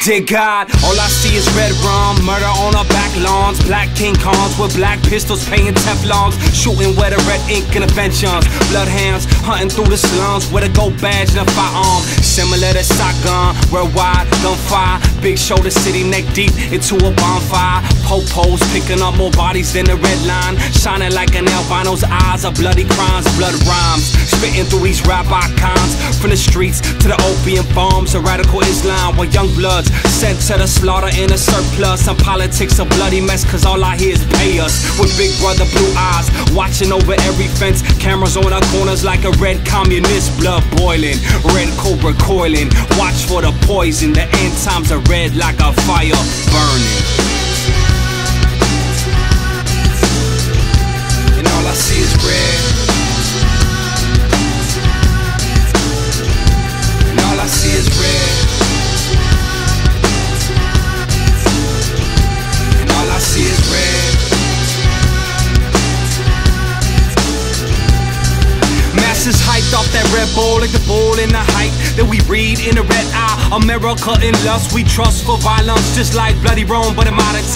Dear God, all I see is red rum, murder on our back lawns, black King Kongs with black pistols paying Teflons, shooting where the red ink interventions, bloodhounds hunting through the slums with a gold badge and a firearm, similar to shotgun, worldwide gunfire, big shoulder city neck deep into a bonfire, po-pos picking up more bodies than the red line, shining like an albino's eyes of bloody crimes, blood rhymes, spitting through these rap icons, from the streets to the opium farms of radical Islam, where young bloods sent to the slaughter in a surplus. Some politics a bloody mess, cause all I hear is pay us. With big brother blue eyes, watching over every fence, cameras on our corners like a red communist, blood boiling, red cobra coiling, watch for the poison, the end times are red like a fire burning. And all I see is red. And all I see is red. See is red. Masses hyped off that Red Bull like the bull in the hype that we read in the red eye. America in lust, we trust for violence, just like bloody Rome, but in modern time.